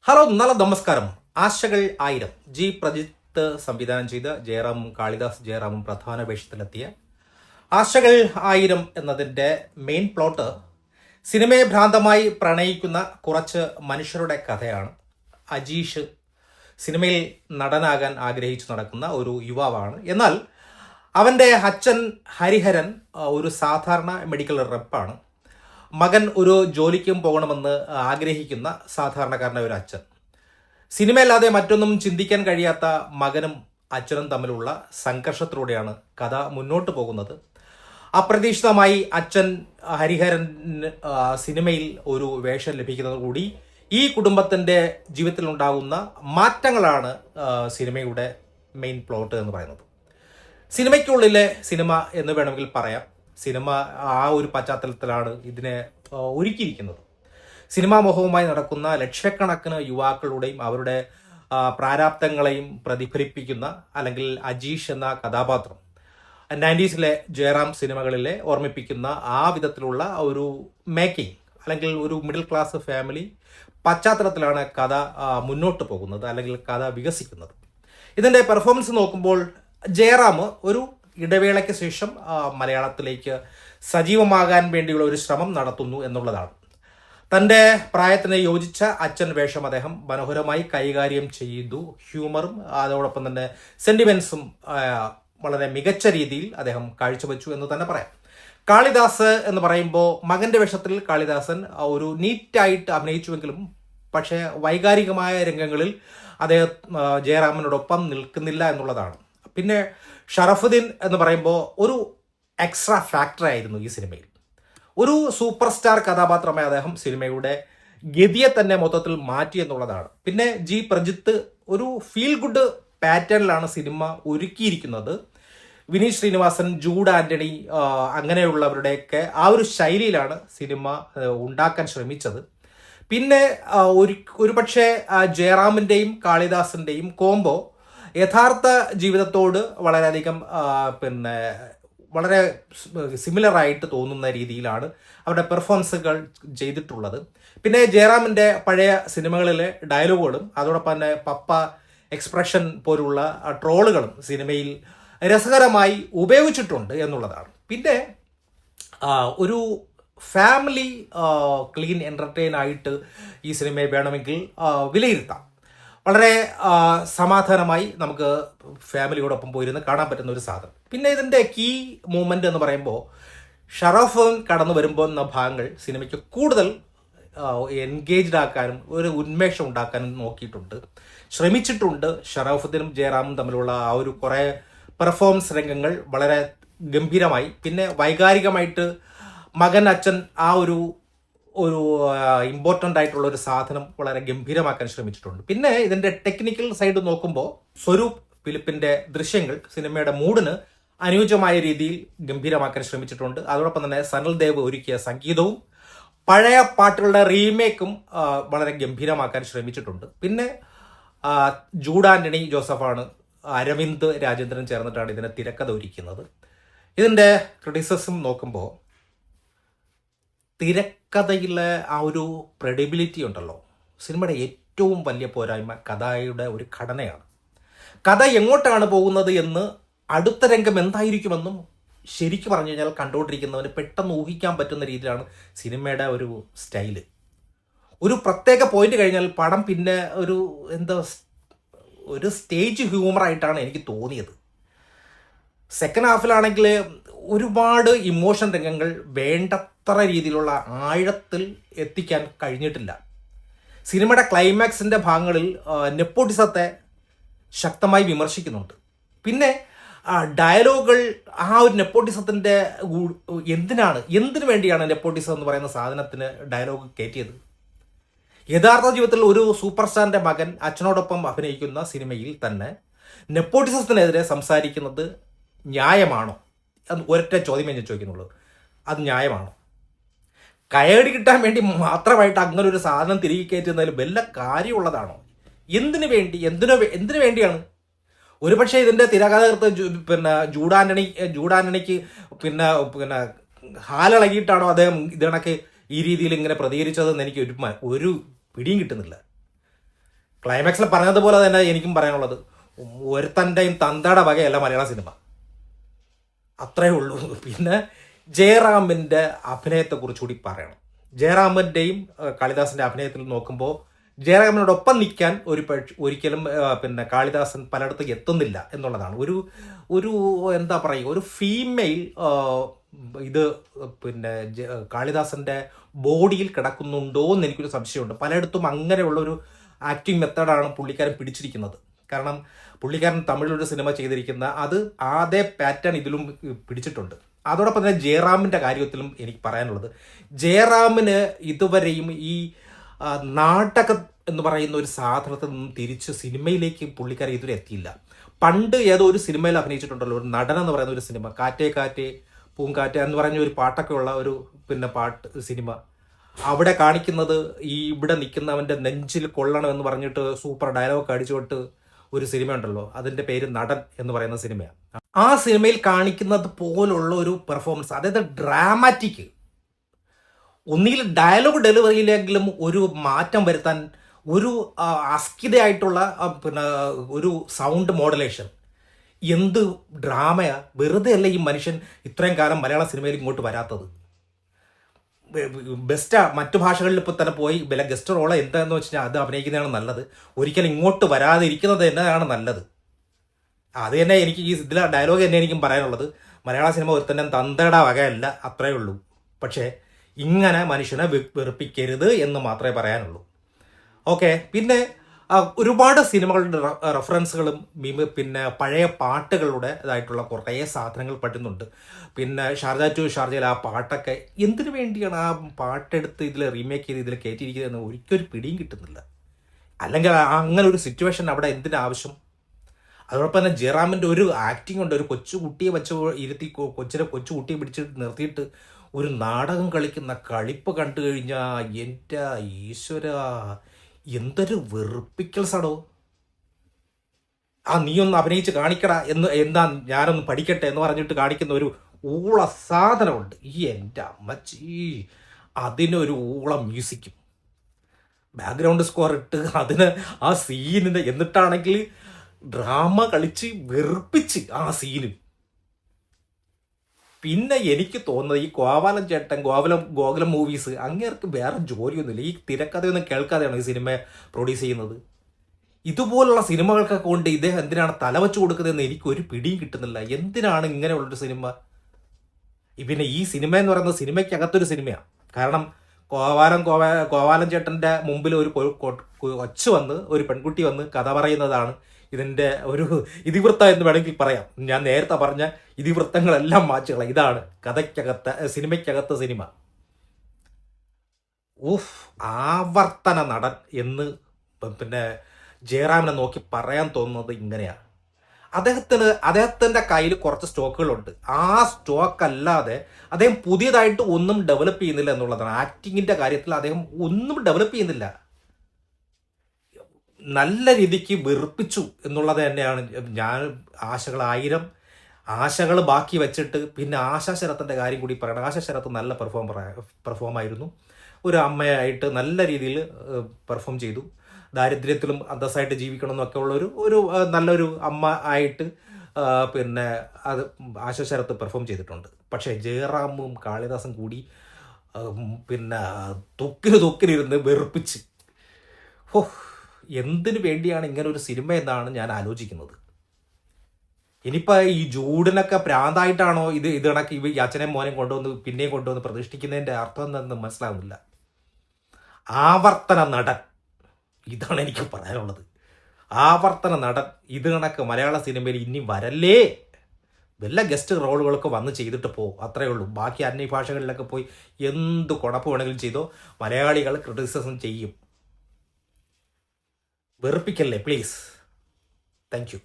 Hello, നല്ല നമസ്കാരം. ആശകൾ ആയിരം. ജി പ്രജിത്ത് സംവിധാനം ചെയ്ത് ജയറാമും കാളിദാസ് ജയറാമും പ്രധാന വേഷത്തിലെത്തിയ ആശകൾ ആയിരം എന്നതിൻ്റെ മെയിൻ പ്ലോട്ട് സിനിമയെ ഭ്രാന്തമായി പ്രണയിക്കുന്ന കുറച്ച് മനുഷ്യരുടെ കഥയാണ്. അജീഷ് സിനിമയിൽ നടനാകാൻ ആഗ്രഹിച്ചു നടക്കുന്ന ഒരു യുവാവാണ്. എന്നാൽ അവൻ്റെ അച്ഛൻ ഹരിഹരൻ ഒരു സാധാരണ മെഡിക്കൽ റെപ്പാണ്. മകൻ ഒരു ജോലിക്കും പോകണമെന്ന് ആഗ്രഹിക്കുന്ന സാധാരണക്കാരനായ ഒരു അച്ഛൻ. സിനിമയല്ലാതെ മറ്റൊന്നും ചിന്തിക്കാൻ കഴിയാത്ത മകനും അച്ഛനും തമ്മിലുള്ള സംഘർഷത്തിലൂടെയാണ് കഥ മുന്നോട്ട് പോകുന്നത്. അപ്രതീക്ഷിതമായി അച്ഛൻ ഹരിഹരൻ സിനിമയിൽ ഒരു വേഷം ലഭിക്കുന്നത് കൂടി ഈ കുടുംബത്തിൻ്റെ ജീവിതത്തിൽ ഉണ്ടാകുന്ന മാറ്റങ്ങളാണ് സിനിമയുടെ മെയിൻ പ്ലോട്ട് എന്ന് പറയുന്നത്. സിനിമയ്ക്കുള്ളിലെ സിനിമ എന്ന് വേണമെങ്കിൽ പറയാം. സിനിമ ആ ഒരു പശ്ചാത്തലത്തിലാണ് ഇതിനെ ഒരുക്കിയിരിക്കുന്നത്. സിനിമാ മോഹവുമായി നടക്കുന്ന ലക്ഷക്കണക്കിന് യുവാക്കളുടെയും അവരുടെ പ്രാരാബ്ദങ്ങളെയും പ്രതിഫലിപ്പിക്കുന്ന അല്ലെങ്കിൽ അജീഷ് എന്ന കഥാപാത്രം 90s ജയറാം സിനിമകളിലെ ഓർമ്മിപ്പിക്കുന്ന ആ വിധത്തിലുള്ള ഒരു മേക്കിംഗ് അല്ലെങ്കിൽ ഒരു മിഡിൽ ക്ലാസ് ഫാമിലി പശ്ചാത്തലത്തിലാണ് കഥ മുന്നോട്ട് പോകുന്നത് അല്ലെങ്കിൽ കഥ വികസിക്കുന്നത്. ഇതിൻ്റെ പെർഫോമൻസ് നോക്കുമ്പോൾ ജയറാം ഒരു ഇടവേളയ്ക്ക് ശേഷം മലയാളത്തിലേക്ക് സജീവമാകാൻ വേണ്ടിയുള്ള ഒരു ശ്രമം നടത്തുന്നു എന്നുള്ളതാണ്. തൻ്റെ പ്രായത്തിന് യോജിച്ച അച്ഛൻ വേഷം അദ്ദേഹം മനോഹരമായി കൈകാര്യം ചെയ്തു. ഹ്യൂമറും അതോടൊപ്പം തന്നെ സെൻറ്റിമെൻസും വളരെ മികച്ച രീതിയിൽ അദ്ദേഹം കാഴ്ചവെച്ചു എന്ന് തന്നെ പറയാം. കാളിദാസ് എന്ന് പറയുമ്പോൾ മകൻ്റെ വേഷത്തിൽ കാളിദാസൻ ഒരു നീറ്റായിട്ട് അഭിനയിച്ചുവെങ്കിലും പക്ഷേ വൈകാരികമായ രംഗങ്ങളിൽ അദ്ദേഹം ജയറാമിനോടൊപ്പം നിൽക്കുന്നില്ല എന്നുള്ളതാണ്. പിന്നെ ഷറഫുദ്ദീൻ എന്ന് പറയുമ്പോൾ ഒരു എക്സ്ട്രാ ഫാക്ടറായിരുന്നു ഈ സിനിമയിൽ. ഒരു സൂപ്പർ സ്റ്റാർ കഥാപാത്രമായി അദ്ദേഹം സിനിമയുടെ ഗതിയെ തന്നെ മൊത്തത്തിൽ മാറ്റി എന്നുള്ളതാണ്. പിന്നെ ജി പ്രജിത്ത് ഒരു ഫീൽ ഗുഡ് പാറ്റേണിലാണ് സിനിമ ഒരുക്കിയിരിക്കുന്നത്. വിനീത് ശ്രീനിവാസൻ, ജൂഡ് ആൻ്റണി അങ്ങനെയുള്ളവരുടെയൊക്കെ ആ ഒരു ശൈലിയിലാണ് സിനിമ ഉണ്ടാക്കാൻ ശ്രമിച്ചത്. പിന്നെ ഒരു പക്ഷേ ജയറാമിൻ്റെയും കാളിദാസിൻ്റെയും കോംബോ യഥാർത്ഥ ജീവിതത്തോട് വളരെയധികം വളരെ സിമിലറായിട്ട് തോന്നുന്ന രീതിയിലാണ് അവരുടെ പെർഫോമൻസുകൾ ചെയ്തിട്ടുള്ളത്. പിന്നെ ജയറാമിൻ്റെ പഴയ സിനിമകളിലെ ഡയലോഗുകളും അതോടൊപ്പം തന്നെ പപ്പ എക്സ്പ്രഷൻ പോലുള്ള ട്രോളുകളും സിനിമയിൽ രസകരമായി ഉപയോഗിച്ചിട്ടുണ്ട് എന്നുള്ളതാണ്. പിന്നെ ഒരു ഫാമിലി ക്ലീൻ എൻ്റർടൈൻ ആയിട്ട് ഈ സിനിമയെ വേണമെങ്കിൽ വിലയിരുത്താം. വളരെ സമാധാനമായി നമുക്ക് ഫാമിലിയോടൊപ്പം പോയിരുന്ന് കാണാൻ പറ്റുന്ന ഒരു സാധനം. പിന്നെ ഇതിൻ്റെ കീ മൂമെൻ്റ് എന്ന് പറയുമ്പോൾ ഷറഫ് കടന്നു വരുമ്പോൾ എന്ന ഭാഗങ്ങൾ സിനിമയ്ക്ക് കൂടുതൽ എൻഗേജ്ഡ് ആക്കാനും ഒരു ഉന്മേഷം ഉണ്ടാക്കാനും നോക്കിയിട്ടുണ്ട്, ശ്രമിച്ചിട്ടുണ്ട്. ഷറഫുദ്ദീനും ജയറാമും തമ്മിലുള്ള ആ ഒരു കുറേ പെർഫോമൻസ് രംഗങ്ങൾ വളരെ ഗംഭീരമായി. പിന്നെ വൈകാരികമായിട്ട് മകൻ അച്ഛൻ ആ ഒരു ഇമ്പോർട്ടൻ്റ് ആയിട്ടുള്ള ഒരു സാധനം വളരെ ഗംഭീരമാക്കാൻ ശ്രമിച്ചിട്ടുണ്ട്. പിന്നെ ഇതിൻ്റെ ടെക്നിക്കൽ സൈഡ് നോക്കുമ്പോൾ സ്വരൂപ് ഫിലിപ്പിൻ്റെ ദൃശ്യങ്ങൾ സിനിമയുടെ മൂഡിന് അനുയോജ്യമായ രീതിയിൽ ഗംഭീരമാക്കാൻ ശ്രമിച്ചിട്ടുണ്ട്. അതോടൊപ്പം തന്നെ സനൽ ദേവ് ഒരുക്കിയ സംഗീതവും പഴയ പാട്ടുകളുടെ റീമേക്കും വളരെ ഗംഭീരമാക്കാൻ ശ്രമിച്ചിട്ടുണ്ട്. പിന്നെ ജൂഡ് ആൻ്റണി ജോസഫാണ് അരവിന്ദ് രാജേന്ദ്രൻ ചേർന്നിട്ടാണ് ഇതിനെ തിരക്കഥ ഒരുക്കുന്നത്. ഇതിൻ്റെ ക്രിറ്റിസിസം നോക്കുമ്പോൾ തിരക്കഥയിലെ ആ ഒരു ക്രെഡിബിലിറ്റി ഉണ്ടല്ലോ, സിനിമയുടെ ഏറ്റവും വലിയ പോരായ്മ കഥയുടെ ഒരു ഘടനയാണ്. കഥ എങ്ങോട്ടാണ് പോകുന്നത് എന്ന് അടുത്ത രംഗം എന്തായിരിക്കുമെന്നും ശരിക്കും പറഞ്ഞു കഴിഞ്ഞാൽ കണ്ടുകൊണ്ടിരിക്കുന്നവന് പെട്ടെന്ന് ഊഹിക്കാൻ പറ്റുന്ന രീതിയിലാണ് സിനിമയുടെ ഒരു സ്റ്റൈല്. ഒരു പ്രത്യേക പോയിന്റ് കഴിഞ്ഞാൽ പടം പിന്നെ ഒരു സ്റ്റേജ് ഹ്യൂമറായിട്ടാണ് എനിക്ക് തോന്നിയത്. സെക്കൻഡ് ഹാഫിലാണെങ്കിൽ ഒരുപാട് ഇമോഷൻ രംഗങ്ങൾ വേണ്ടത്ര രീതിയിലുള്ള ആഴത്തിൽ എത്തിക്കാൻ കഴിഞ്ഞിട്ടില്ല. സിനിമയുടെ ക്ലൈമാക്സിൻ്റെ ഭാഗങ്ങളിൽ നെപ്പോട്ടിസത്തെ ശക്തമായി വിമർശിക്കുന്നുണ്ട്. പിന്നെ ഡയലോഗുകൾ ആ ഒരു നെപ്പോട്ടിസത്തിൻ്റെ എന്തിനു വേണ്ടിയാണ് നെപ്പോട്ടിസം എന്ന് പറയുന്ന സാധനത്തിന് ഡയലോഗ് കയറ്റിയത്? യഥാർത്ഥ ജീവിതത്തിൽ ഒരു സൂപ്പർ സ്റ്റാറിൻ്റെ മകൻ അച്ഛനോടൊപ്പം അഭിനയിക്കുന്ന സിനിമയിൽ തന്നെ നെപ്പോട്ടിസത്തിനെതിരെ സംസാരിക്കുന്നത് ന്യായമാണോ? അത് ഒരൊറ്റ ചോദ്യമേ ഞാൻ ചോദിക്കുന്നുള്ളൂ. അത് ന്യായമാണോ? കയറി കിട്ടാൻ വേണ്ടി മാത്രമായിട്ട് അങ്ങനെ ഒരു സാധനം തിരികെ കയറ്റുന്നതിൽ വല്ല കാര്യമുള്ളതാണോ? എന്തിനു വേണ്ടിയാണ്? ഒരുപക്ഷെ ഇതിൻ്റെ തിരക്കഥകൃത്ത് ജൂഡാൻ്റണിക്ക് പിന്നെ ഹാലിളകിയിട്ടാണോ അദ്ദേഹം ഇതിനൊക്കെ ഈ രീതിയിൽ ഇങ്ങനെ പ്രതികരിച്ചതെന്ന് എനിക്ക് ഒരു പിടിയും കിട്ടുന്നില്ല. ക്ലൈമാക്സിൽ പറഞ്ഞതുപോലെ തന്നെ എനിക്കും പറയാനുള്ളത്, ഒരുത്തൻ്റെയും തന്തയുടെ വകയല്ല മലയാള സിനിമ, അത്രേ ഉള്ളൂ. പിന്നെ ജയറാമിൻ്റെ അഭിനയത്തെക്കുറിച്ച് കൂടി പറയണം. ജയറാമിൻ്റെയും കാളിദാസിൻ്റെ അഭിനയത്തിൽ നോക്കുമ്പോൾ ജയറാമിനോടൊപ്പം നിൽക്കാൻ ഒരിക്കലും പിന്നെ കാളിദാസൻ പലയിടത്തും എത്തുന്നില്ല എന്നുള്ളതാണ്. ഒരു എന്താ പറയുക, ഒരു ഫീമെയിൽ ഇത് പിന്നെ കാളിദാസൻ്റെ ബോഡിയിൽ കിടക്കുന്നുണ്ടോ എന്ന് എനിക്കൊരു സംശയമുണ്ട്. പലയിടത്തും അങ്ങനെയുള്ളൊരു ആക്ടിങ് മെത്തേഡാണ് പുള്ളിക്കാരൻ പിടിച്ചിരിക്കുന്നത്. കാരണം പുള്ളിക്കാരൻ തമിഴിലൊരു സിനിമ ചെയ്തിരിക്കുന്ന അതേ പാറ്റേൺ ഇതിലും പിടിച്ചിട്ടുണ്ട്. അതോടൊപ്പം തന്നെ ജയറാമിൻ്റെ കാര്യത്തിലും എനിക്ക് പറയാനുള്ളത്, ജയറാമിന് ഇതുവരെയും ഈ നാടകം എന്ന് പറയുന്ന ഒരു സാധനത്തിൽ നിന്നും തിരിച്ച് സിനിമയിലേക്ക് പുള്ളിക്കാരൻ ഇതുവരെ എത്തിയില്ല. പണ്ട് ഏതോ ഒരു സിനിമയിൽ അഭിനയിച്ചിട്ടുണ്ടല്ലോ, ഒരു നടൻ എന്ന് പറയുന്ന ഒരു സിനിമ, കാറ്റേ കാറ്റേ പൂങ്കാറ്റേ എന്ന് പറഞ്ഞ ഒരു പാട്ടൊക്കെ ഉള്ള ഒരു സിനിമ. അവിടെ കാണിക്കുന്നത് ഇവിടെ നിൽക്കുന്നവൻ്റെ നെഞ്ചിൽ കൊള്ളണമെന്ന് പറഞ്ഞിട്ട് സൂപ്പർ ഡയലോഗ് അടിച്ചുകൊണ്ട് ഒരു സിനിമ ഉണ്ടല്ലോ, അതിൻ്റെ പേര് നടൻ എന്ന് പറയുന്ന സിനിമയാണ്. ആ സിനിമയിൽ കാണിക്കുന്നത് പോലുള്ള ഒരു പെർഫോമൻസ്, അതായത് ഡ്രാമാറ്റിക്, ഒന്നുകിൽ ഡയലോഗ് ഡെലിവറിയിലെങ്കിലും ഒരു മാറ്റം വരുത്താൻ, ഒരു അസ്കിതയായിട്ടുള്ള ഒരു സൗണ്ട് മോഡുലേഷൻ, എന്ത് ഡ്രാമയാ! വെറുതെ അല്ല ഈ മനുഷ്യൻ ഇത്രയും കാലം മലയാള സിനിമയിൽ ഇങ്ങോട്ട് വരാത്തത്. ബെസ്റ്റാ, മറ്റു ഭാഷകളിൽ ഇപ്പോൾ തന്നെ പോയി ഗസ്റ്റ് റോള് എന്താണെന്ന് വെച്ച് കഴിഞ്ഞാൽ അത് അഭിനയിക്കുന്നതാണ് നല്ലത്. ഒരിക്കലും ഇങ്ങോട്ട് വരാതിരിക്കുന്നത് തന്നെയാണ് നല്ലത്. അത് തന്നെ എനിക്ക് ഇതിലെ ഡയലോഗ് തന്നെ എനിക്കും പറയാനുള്ളത്, മലയാള സിനിമ ഒരുത്തന്നെ തന്തയുടെ വകയല്ല, അത്രയേ ഉള്ളൂ. പക്ഷേ ഇങ്ങനെ മനുഷ്യനെ വെറുപ്പിക്കരുത് എന്ന് മാത്രമേ പറയാനുള്ളൂ. ഓക്കെ. പിന്നെ ഒരുപാട് സിനിമകളുടെ റെഫറൻസുകളും പിന്നെ പഴയ പാട്ടുകളുടെ ഇതായിട്ടുള്ള കുറേ സാധനങ്ങൾ പറ്റുന്നുണ്ട്. പിന്നെ ഷാർജ ടു ഷാർജയിൽ ആ പാട്ടൊക്കെ എന്തിനു വേണ്ടിയാണ് ആ പാട്ടെടുത്ത് ഇതിൽ റീമേക്ക് ചെയ്ത് ഇതിൽ കയറ്റിയിരിക്കുന്നതെന്ന് ഒരിക്കലും പിടിയും കിട്ടുന്നില്ല. അല്ലെങ്കിൽ അങ്ങനെ ഒരു സിറ്റുവേഷൻ അവിടെ എന്തിനാവശ്യം? അതോടൊപ്പം തന്നെ ജയറാമിൻ്റെ ഒരു ആക്ടിങ് ഉണ്ട്. ഒരു കൊച്ചുകുട്ടിയെ ഇരുത്തി കൊച്ചുകുട്ടിയെ പിടിച്ച് നിർത്തിയിട്ട് ഒരു നാടകം കളിക്കുന്ന കളിപ്പ് കണ്ടു കഴിഞ്ഞാൽ എൻ്റെ ഈശ്വര, എന്തൊരു വെറുപ്പിക്കൽസാണോ! നീ ഒന്ന് അഭിനയിച്ച് കാണിക്കടാ എന്താ ഞാനൊന്ന് പഠിക്കട്ടെ എന്ന് പറഞ്ഞിട്ട് കാണിക്കുന്ന ഒരു ഊള സാധനമുണ്ട്. എൻ്റെ അമ്മച്ചി, അതിനൊരു ഊള മ്യൂസിക്കും ബാക്ക്ഗ്രൗണ്ട് സ്കോർ ഇട്ട് അതിന് ആ സീനിന്, എന്നിട്ടാണെങ്കിൽ ഡ്രാമ കളിച്ച് വെറുപ്പിച്ച് ആ സീനും. പിന്നെ എനിക്ക് തോന്നുന്നത് ഈ ഗോപാലൻ ചേട്ടൻ ഗോകുലം മൂവീസ് അങ്ങേർക്ക് വേറെ ജോലിയൊന്നുമില്ല. ഈ തിരക്കഥയൊന്നും കേൾക്കാതെയാണ് ഈ സിനിമ പ്രൊഡ്യൂസ് ചെയ്യുന്നത്. ഇതുപോലുള്ള സിനിമകൾക്കൊക്കെ കൊണ്ട് ഇദ്ദേഹം എന്തിനാണ് തലവെച്ച് കൊടുക്കുന്നതെന്ന് എനിക്കൊരു പിടിയും കിട്ടുന്നില്ല. എന്തിനാണ് ഇങ്ങനെയുള്ളൊരു സിനിമ? പിന്നെ ഈ സിനിമ എന്ന് പറയുന്നത് സിനിമയ്ക്കകത്തൊരു സിനിമയാണ്. കാരണം ഗോപാലൻ ചേട്ടൻ്റെ മുമ്പിൽ ഒരു കൊച്ചു വന്ന്, ഒരു പെൺകുട്ടി വന്ന് കഥ പറയുന്നതാണ് ഇതിൻ്റെ ഒരു ഇതിവൃത്തം എന്ന് വേണമെങ്കിൽ പറയാം. ഞാൻ നേരത്തെ പറഞ്ഞ ഇതിവൃത്തങ്ങളെല്ലാം മാച്ചുകള. ഇതാണ് കഥയ്ക്കകത്ത്, സിനിമയ്ക്കകത്ത് സിനിമ. ആവർത്തന നടൻ എന്ന് പിന്നെ ജയറാമിനെ നോക്കി പറയാൻ തോന്നുന്നത് ഇങ്ങനെയാണ്. അദ്ദേഹത്തിൻ്റെ കയ്യിൽ കുറച്ച് സ്റ്റോക്കുകളുണ്ട്. ആ സ്റ്റോക്ക് അല്ലാതെ അദ്ദേഹം പുതിയതായിട്ട് ഒന്നും ഡെവലപ്പ് ചെയ്യുന്നില്ല എന്നുള്ളതാണ്. ആക്ടിങ്ങിൻ്റെ കാര്യത്തിൽ അദ്ദേഹം ഒന്നും ഡെവലപ്പ് ചെയ്യുന്നില്ല. നല്ല രീതിക്ക് വെറുപ്പിച്ചു എന്നുള്ളത് തന്നെയാണ്. ഞാൻ ആശകൾ ബാക്കി വെച്ചിട്ട് പിന്നെ ആശാ ശരത്തിൻ്റെ കാര്യം കൂടി പറയണം. ആശാ ശരത്ത് നല്ല പെർഫോമായിരുന്നു. ഒരു അമ്മയായിട്ട് നല്ല രീതിയിൽ പെർഫോം ചെയ്തു. ദാരിദ്ര്യത്തിലും അന്തസ്സായിട്ട് ജീവിക്കണം എന്നൊക്കെ ഉള്ളൊരു നല്ലൊരു അമ്മ ആയിട്ട് പിന്നെ അത് ആശാ ശരത്ത് പെർഫോം ചെയ്തിട്ടുണ്ട്. പക്ഷേ ജയറാമും കാളിദാസും കൂടി പിന്നെ തൊക്കിലിരുന്ന് വെറുപ്പിച്ച്, എന്തിനു വേണ്ടിയാണ് ഇങ്ങനെ ഒരു സിനിമ എന്നാണ് ഞാൻ ആലോചിക്കുന്നത്. ഇനിയിപ്പോൾ ഈ ജൂഡിനൊക്കെ പ്രാന്തായിട്ടാണോ ഇത് കണക്ക് ഈ അച്ഛനെയും മോനെയും പിന്നെയും കൊണ്ടുവന്ന് പ്രതിഷ്ഠിക്കുന്നതിൻ്റെ അർത്ഥം എന്താണെന്ന് മനസ്സിലാവുന്നില്ല. ആവർത്തന നടൻ, ഇതാണ് എനിക്ക് പറയാനുള്ളത്. ആവർത്തന നടൻ ഇത് കണക്ക് മലയാള സിനിമയിൽ ഇനി വരല്ലേ. വല്ല ഗസ്റ്റ് റോളുകളൊക്കെ വന്ന് ചെയ്തിട്ട് പോകും, അത്രയേ ഉള്ളൂ. ബാക്കി അന്യ ഭാഷകളിലൊക്കെ പോയി എന്ത് കുഴപ്പം വേണമെങ്കിലും ചെയ്തോ, മലയാളികൾ ക്രിറ്റിസിസം ചെയ്യും. വെറുപ്പിക്കല്ലേ പ്ലീസ്. Thank you.